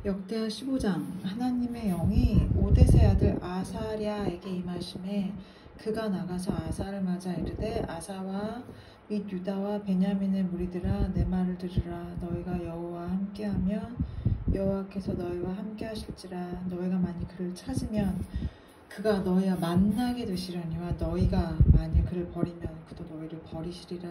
역대하 15장. 하나님의 영이 오뎃의 아들 아사랴에게 임하심에 그가 나가서 아사를 맞아 이르되 아사와 및 유다와 베냐민의 무리들아 내 말을 들으라. 너희가 여호와와 함께하면 여호와께서 너희와 함께하실지라. 너희가 만일 그를 찾으면 그가 너희와 만나게 되시려니와 너희가 만일 그를 버리면 그도 너희를 버리시리라.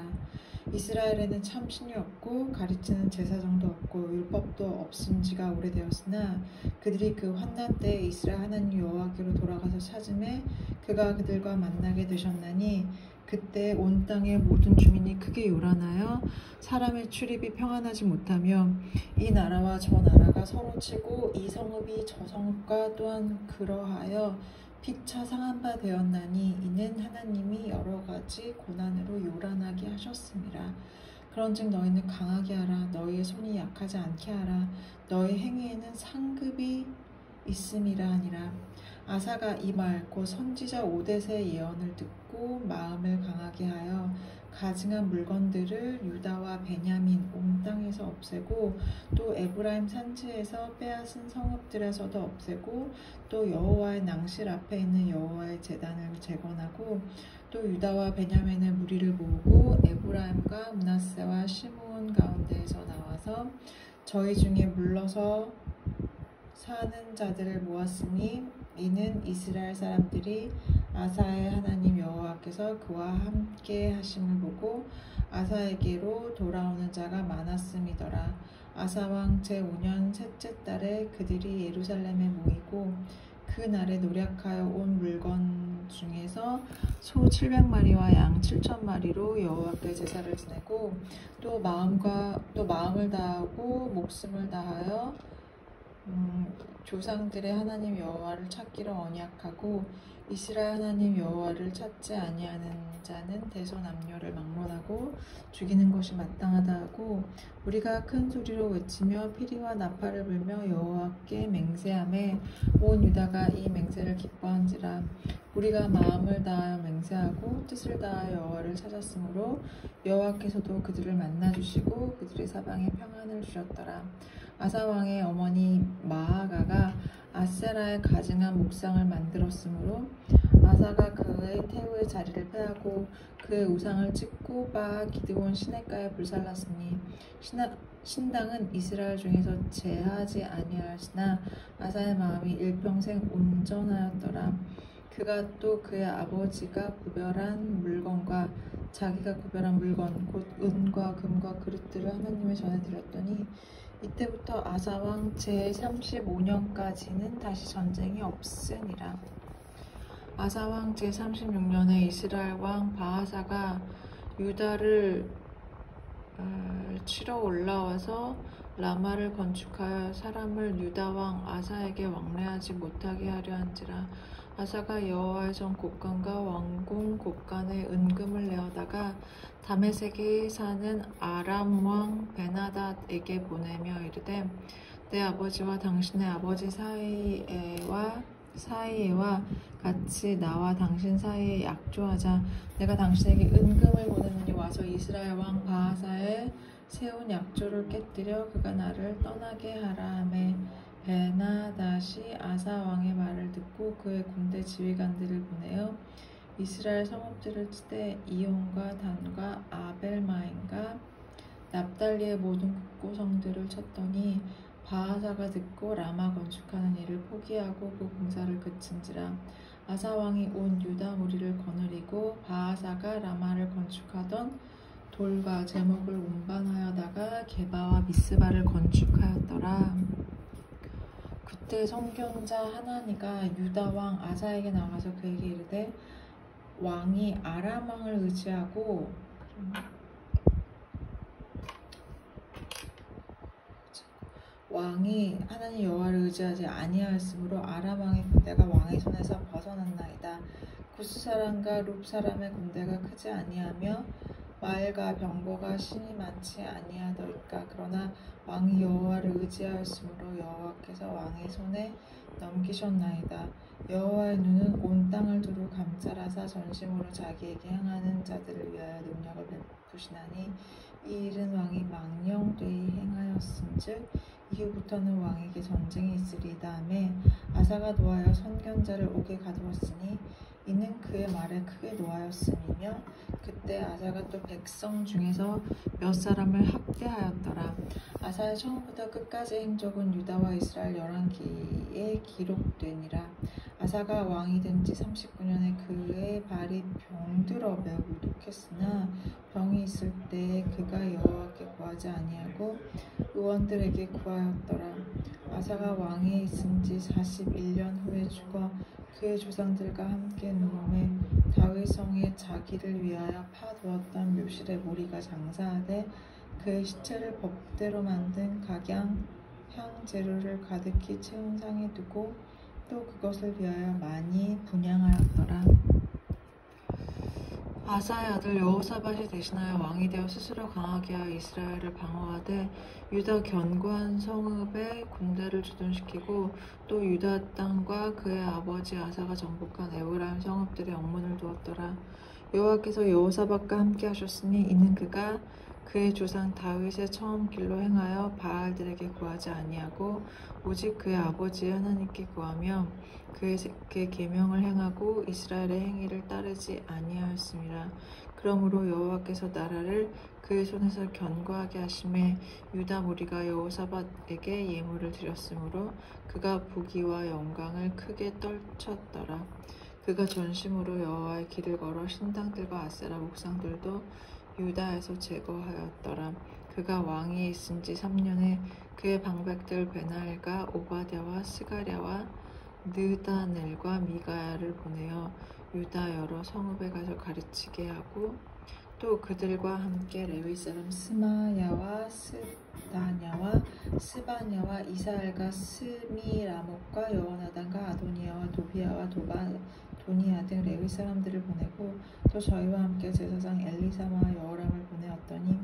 이스라엘에는 참 신이 없고 가르치는 제사장도 없고 율법도 없은 지가 오래되었으나 그들이 그 환난 때에 이스라엘 하나님 여호와께로 돌아가서 찾음에 그가 그들과 만나게 되셨나니 그때 온 땅의 모든 주민이 크게 요란하여 사람의 출입이 평안하지 못하며 이 나라와 저 나라가 서로 치고 이 성읍이 저 성읍과 또한 그러하여 피차 상한 바 되었나니 이는 하나님이 여러 가지 고난으로 요란하게 하셨음이라. 그런즉 너희는 강하게 하라. 너희의 손이 약하지 않게 하라. 너희 행위에는 상급이 있음이라 하니라. 아사가 이 말 곧 선지자 오뎃의 예언을 듣고 마음을 강하게 하여 가증한 물건들을 유다와 베냐민 온 땅에서 없애고 또 에브라임 산지에서 빼앗은 성읍들에서도 없애고 또 여호와의 낭실 앞에 있는 여호와의 제단을 재건하고 또 유다와 베냐민의 무리를 모으고 에브라임과 므낫세와 시므온 가운데에서 나와서 저희 중에 물러서 사는 자들을 모았으니 이는 이스라엘 사람들이 아사의 하나님 여호와께서 그와 함께 하심을 보고 아사에게로 돌아오는 자가 많았음이더라. 아사 왕 제5년 셋째 달에 그들이 예루살렘에 모이고 그 날에 노력하여 온 물건 중에서 소 700마리와 양 7,000마리로 여호와께 제사를 지내고 또 마음을 다하고 목숨을 다하여 조상들의 하나님 여호와를 찾기로 언약하고 이스라엘 하나님 여호와를 찾지 아니하는 자는 대소남녀를 막론하고 죽이는 것이 마땅하다 하고 우리가 큰 소리로 외치며 피리와 나팔을 불며 여호와께 맹세하매 온 유다가 이 맹세를 기뻐한지라. 우리가 마음을 다하여 맹세하고 뜻을 다하여 여호와를 찾았으므로 여호와께서도 그들을 만나주시고 그들의 사방에 평안을 주셨더라. 아사 왕의 어머니 마아가가 아세라의 가증한 묵상을 만들었으므로 아사가 그의 태우의 자리를 패하고 그의 우상을 찍고 바 기드온 시냇가에 불살랐으니 신당은 이스라엘 중에서 제하지 아니하였으나 아사의 마음이 일평생 온전하였더라. 그가 또 그의 아버지가 구별한 물건과 자기가 구별한 물건 곧 은과 금과 그릇들을 하나님의 전에 드렸더니 이때부터 아사왕 제35년까지는 다시 전쟁이 없으니라. 아사왕 제36년에 이스라엘 왕 바하사가 유다를 치러 올라와서 라마를 건축하여 사람을 유다 왕 아사에게 왕래하지 못하게 하려 한지라. 아사가 여호와의 전 곳간과 왕궁 곳간에 은금을 내어다가 다메섹에 사는 아람 왕 베나닷에게 보내며 이르되 내 아버지와 당신의 아버지 사이에와 같이 나와 당신 사이에 약조하자. 내가 당신에게 은금을 보내느니 와서 이스라엘 왕 바하사의 세운 약조를 깨뜨려 그가 나를 떠나게 하라 하매 베나닷이 아사 왕의 말을 듣고 그의 군대 지휘관들을 보내어 이스라엘 성읍들을 치되 이온과 단과 아벨마임과 납달리의 모든 국고성들을 쳤더니 바하사가 듣고 라마 건축하는 일을 포기하고 그 공사를 그친지라. 아사 왕이 온 유다 무리를 거느리고 바하사가 라마를 건축하던 돌과 제목을 운반하여다가 게바와 미스바를 건축하였더라. 그때 선견자 하나니가 유다 왕 아사에게 나가서 그에게 이르되 왕이 아람 왕을 의지하고 왕이 하나님 여호와를 의지하지 아니하였으므로 아람 왕의 군대가 왕의 손에서 벗어났나이다. 구스 사람과 룹 사람의 군대가 크지 아니하며 말과 병거가 신이 많지 아니하더이까. 그러나 왕이 여호와를 의지하였으므로 여호와께서 왕의 손에 넘기셨나이다. 여호와의 눈은 온 땅을 두루 감찰하사 전심으로 자기에게 행하는 자들을 위하여 능력을 베푸시나니 이 일은 왕이 망령되이 행하였은즉 이후부터는 왕에게 전쟁이 있으리이다 하매 아사가 노하여 선견자를 옥에 가두었으니 이는 그의 말에 크게 노하였음이며 그때 아사가 또 백성 중에서 몇 사람을 학대하였더라. 아사의 처음부터 끝까지 행적은 유다와 이스라엘 열왕기에 기록되니라. 아사가 왕이 된 지 39년에 그의 발이 병들어 매우 무독했으나 병이 있을 때에 그가 여호와께 구하지 아니하고 의원들에게 구하였더라. 아사가 왕에 있은 지 41년 후에 죽어 그의 조상들과 함께 누움에 다윗 성에 자기를 위하여 파두었던 묘실의 무리가 장사하되 그의 시체를 법대로 만든 각양 향 재료를 가득히 채운 상에 두고 또 그것을 위하여 많이 분향하였더라. 아사의 아들 여호사밧이 대신하여 왕이 되어 스스로 강하게 하여 이스라엘을 방어하되 유다 견고한 성읍에 군대를 주둔시키고 또 유다 땅과 그의 아버지 아사가 정복한 에브라임 성읍들에 영문을 두었더라. 여호와께서 여호사밧과 함께 하셨으니 이는 그가 그의 조상 다윗의 처음 길로 행하여 바알들에게 구하지 아니하고 오직 그의 아버지의 하나님께 구하며 그의 계명을 행하고 이스라엘의 행위를 따르지 아니하였음이라. 그러므로 여호와께서 나라를 그의 손에서 견고하게 하심에 유다 무리가 여호사밧에게 예물을 드렸으므로 그가 부귀와 영광을 크게 떨쳤더라. 그가 전심으로 여호와의 길을 걸어 신당들과 아세라 목상들도 유다에서 제거하였더라. 그가 왕이 있은 지 3년에 그의 방백들 베나엘과 오바댜와 스가랴와 느다넬과 미가야를 보내어 유다 여러 성읍에 가서 가르치게 하고 또 그들과 함께 레위 사람 스마야와 스다냐와 스바냐와 이사엘과 스미라못과 여호나단과 아도니야와 도비야와 도니야 등 레위 사람들을 보내고 또 저희와 함께 제사장 엘리사마와 여호람을 보내었더니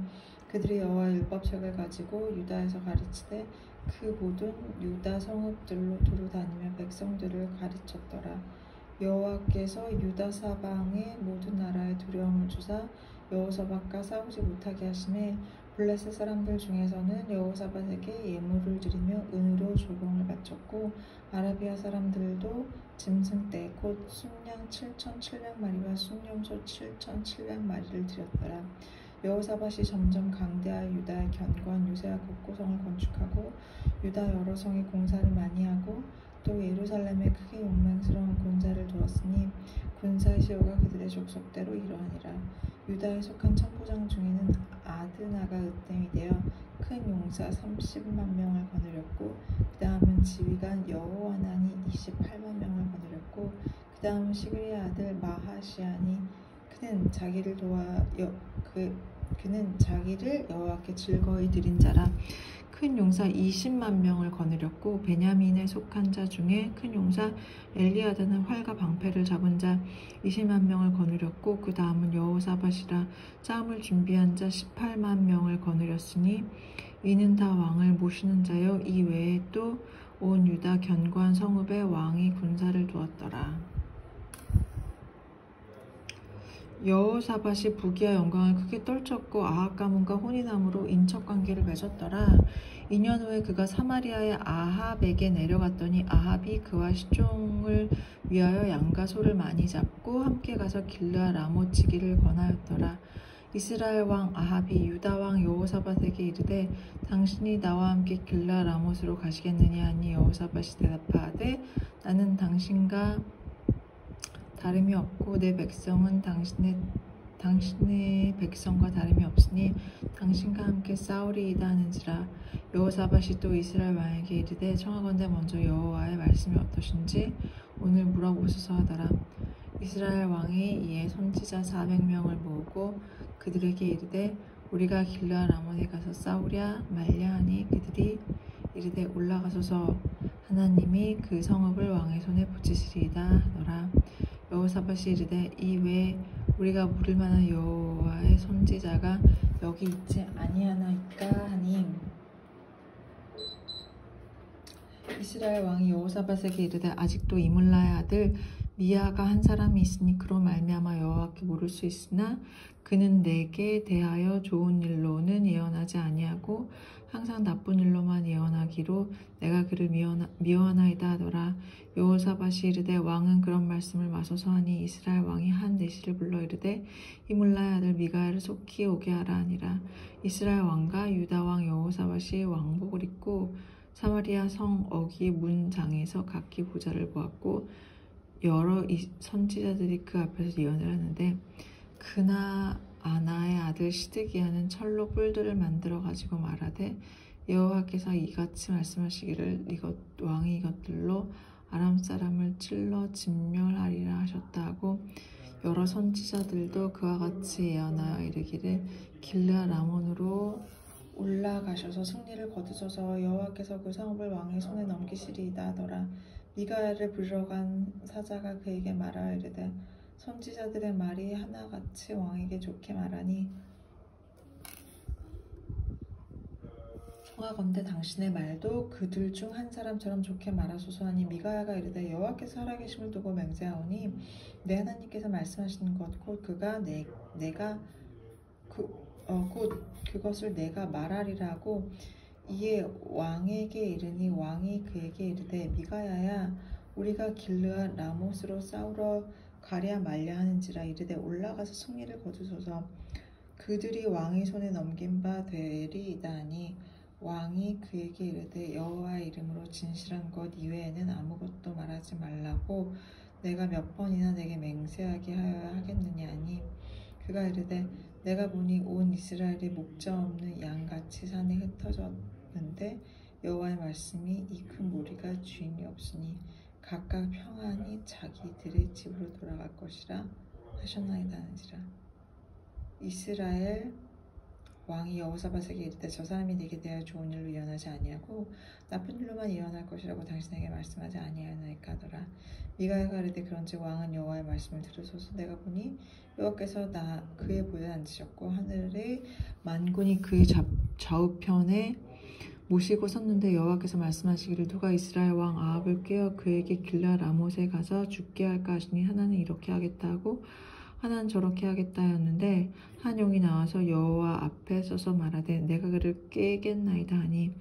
그들이 여호와의 율법책을 가지고 유다에서 가르치되 그 모든 유다 성읍들로 두루 다니며 백성들을 가르쳤더라. 여호와께서 유다 사방의 모든 나라에 두려움을 주사 여호사밧과 싸우지 못하게 하심에 블레셋 사람들 중에서는 여호사밧에게 예물을 드리며 은으로 조공을 바쳤고 아라비아 사람들도 짐승떼 곧 순양 7,700마리와 순염소 7,700마리를 드렸더라. 여호사밧이 점점 강대하여 유다의 견고한 요새와 곡고성을 건축하고 유다 여러 성에 공사를 많이 하고 또 예루살렘에 크게 용맹스러운 군사를 두었으니 군사의 시효가 그들의 족속대로 이러하니라. 유다에 속한 천부장 중에는 아드나가 으뜸이 되어 큰 용사 30만 명을 거느렸고 그 다음은 지휘관 여호하난이 28만 명을 거느렸고 그 다음은 시그리의 아들 마하시아니 그는 자기를 여호와께 즐거이 드린 자라. 큰 용사 20만 명을 거느렸고 베냐민에 속한 자 중에 큰 용사 엘리아다는 활과 방패를 잡은 자 20만 명을 거느렸고 그 다음은 여호사밧이라. 싸움을 준비한 자 18만 명을 거느렸으니 이는 다 왕을 모시는 자요 이 외에 또 온 유다 견고한 성읍에 왕이 군사를 두었더라. 여호사밧이 부귀와 영광을 크게 떨쳤고 아합 가문과 혼인함으로 인척관계를 맺었더라. 2년 후에 그가 사마리아의 아합에게 내려갔더니 아합이 그와 시종을 위하여 양과 소를 많이 잡고 함께 가서 길르앗 라못 치기를 권하였더라. 이스라엘 왕 아합이 유다 왕 여호사밧에게 이르되 당신이 나와 함께 길르앗 라못으로 가시겠느냐 하니 여호사밧이 대답하되 나는 당신과 다름이 없고 내 백성은 당신의 백성과 다름이 없으니 당신과 함께 싸우리이다 하는지라. 여호사밧이 또 이스라엘 왕에게 이르되 청하건대 먼저 여호와의 말씀이 어떠신지 오늘 물어보소서 하더라. 이스라엘 왕이 이에 선지자 400명을 모으고 그들에게 이르되 우리가 길르앗 라몬에 가서 싸우랴 말랴 하니 그들이 이르되 올라가소서 하나님이 그 성읍을 왕의 손에 붙이시리이다 하더라. 여호사밧이 이르되 이외에 우리가 물을 만한 여호와의 선지자가 여기 있지 아니하나이까 하니 이스라엘 왕이 여호사밧에게 이르되 아직도 이물라의 아들 미아가 한 사람이 있으니 그로 말미암아 여호와께 물을 수 있으나 그는 내게 대하여 좋은 일로는 예언하지 아니하고 항상 나쁜 일로만 예언하기로 내가 그를 미워하나이다 하더라. 여호사밧이 이르되 왕은 그런 말씀을 마소서 하니 이스라엘 왕이 한 내시를 불러 이르되 이물라의 아들 미가야를 속히 오게 하라 하니라. 이스라엘 왕과 유다 왕 여호사밧이 왕복을 입고 사마리아 성 어귀 문장에서 각기 보좌를 보았고 여러 선지자들이 그 앞에서 예언을 하는데 그나아나의 아들 시드기야는 철로 뿔들을 만들어 가지고 말하되 여호와께서 이같이 말씀하시기를 왕이 이것들로 아람 사람을 찔러 진멸하리라 하셨다 하고 여러 선지자들도 그와 같이 예언하여 이르기를 길르앗 라몬으로 올라가셔서 승리를 거두소서 여호와께서 그 성읍을 왕의 손에 넘기시리이다 하더라. 미가야를 부르러 간 사자가 그에게 말하여 이르되 선지자들의 말이 하나같이 왕에게 좋게 말하니 청하건대 당신의 말도 그들 중 한 사람처럼 좋게 말하소서 하니 미가야가 이르되 여호와께서 살아계심을 두고 맹세하오니 내 하나님께서 말씀하시는 것 곧 그것을 내가 말하리라 하고 이에 왕에게 이르니 왕이 그에게 이르되 미가야야 우리가 길르앗 라못으로 싸우러 가랴 말랴 하는지라 이르되 올라가서 승리를 거두소서 그들이 왕의 손에 넘긴 바 되리이다 하니 왕이 그에게 이르되 여호와의 이름으로 진실한 것 이외에는 아무것도 말하지 말라고 내가 몇 번이나 내게 맹세하게 하여야 하겠느냐 하니 그가 이르되 내가 보니 온 이스라엘이 목자 없는 양같이 산에 흩어졌는데 여호와의 말씀이 이 큰 무리가 주인이 없으니 각각 평안히 자기들의 집으로 돌아갈 것이라 하셨나이다 하는지라. 이스라엘 왕이 여호사밧에게 이르되 저 사람이 네게 대하여 좋은 일로 예언하지 아니하고 나쁜 일로만 예언할 것이라고 당신에게 말씀하지 아니하였나이까 하더라. 미가야가 이르되 그런즉 왕은 여호와의 말씀을 들으소서 내가 보니 여호와께서 그의 보좌에 앉으셨고 하늘의 만군이 그의 좌우편에 모시고 섰는데 여호와께서 말씀하시기를 누가 이스라엘 왕 아합을 꾀어 그에게 길르앗 라못에 가서 죽게 할까 하시니 하나는 이렇게 하겠다 하고 하나는 저렇게 하겠다 하였는데 한 용이 나와서 여호와 앞에 서서 말하되 내가 그를 깨겠나이다 하니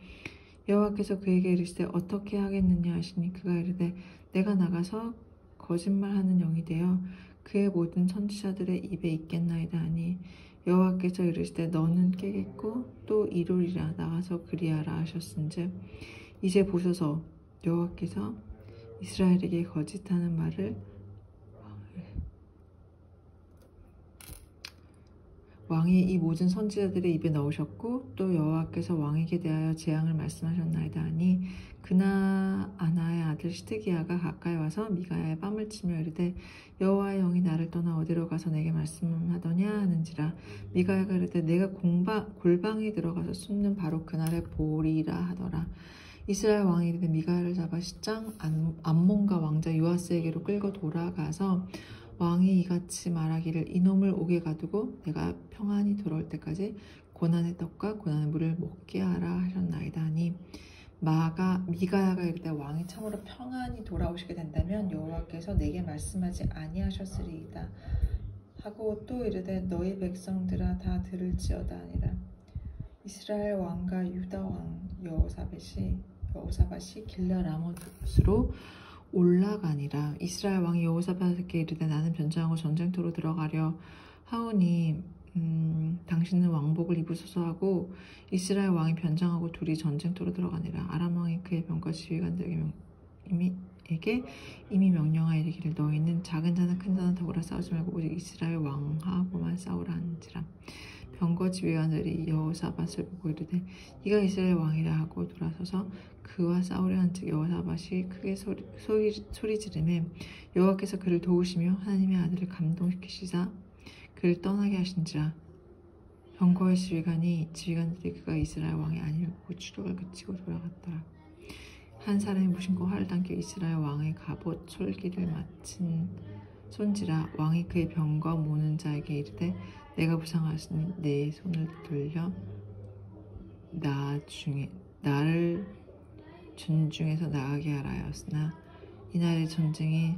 여호와께서 그에게 이르시되 어떻게 하겠느냐 하시니 그가 이르되 내가 나가서 거짓말하는 영이 되어 그의 모든 선지자들의 입에 있겠나이다 하니 여호와께서 이르시되 너는 깨겠고 또 이루리라 나가서 그리하라 하셨은즉 이제 보소서 여호와께서 이스라엘에게 거짓하는 말을 왕이 이 모든 선지자들의 입에 넣으셨고 또 여호와께서 왕에게 대하여 재앙을 말씀하셨나이다 하니 그나아나의 아들 시드기야가 가까이 와서 미가야의 뺨을 치며 이르되 여호와의 영이 나를 떠나 어디로 가서 내게 말씀하더냐 하는지라. 미가야가 이르되 내가 골방에 들어가서 숨는 바로 그날에 보리라 하더라. 이스라엘 왕이 이르되 미가야를 잡아 시장 암몬과 왕자 요아스에게로 끌고 돌아가서 왕이 이같이 말하기를 이놈을 옥에 가두고 내가 평안히 돌아올 때까지 고난의 떡과 고난의 물을 먹게 하라 하셨나이다 하니 미가야가 이르되 왕이 참으로 평안히 돌아오시게 된다면 여호와께서 내게 말씀하지 아니하셨으리이다 하고 또 이르되 너희 백성들아 다 들을지어다 하니라. 이스라엘 왕과 유다 왕 여호사밧이 길르앗 라못으로 올라가니라. 이스라엘 왕이 여호사밧에게 이르되 나는 변장하고 전쟁터로 들어가려 하오니 당신은 왕복을 입으소서 하고 이스라엘 왕이 변장하고 둘이 전쟁터로 들어가니라. 아람 왕이 그의 병과 지휘관들에게 이미 명령하여 이르기를 너희는 작은 자나 큰 자나 더불어 싸우지 말고 오직 이스라엘 왕하고만 싸우라 하는지라. 병거 지휘관들이 여호사밧을 보고 이르되 이가 이스라엘 왕이라 하고 돌아서서 그와 싸우려 한즉 여호사밧이 크게 소리 지르매 여호와께서 그를 도우시며 하나님의 아들을 감동시키시사 그를 떠나게 하신지라. 병거의 지휘관들이 그가 이스라엘 왕이 아니고 추격을 그치고 돌아갔더라. 한 사람이 무심코 활을 당겨 이스라엘 왕의 갑옷 솔기를 맞힌 손지라. 왕이 그의 병거 모는 자에게 이르되 내가 부상하시니 내 손을 돌려 나를 전중에서 나가게 하라 하였으나 이날의 전쟁이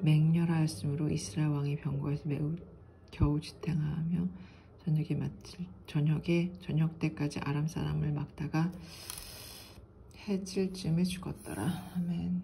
맹렬하였으므로 이스라엘 왕이 병거에서 매우 겨우 지탱하며 저녁 때까지 아람 사람을 막다가 해질 즈음에 죽었더라. 아멘.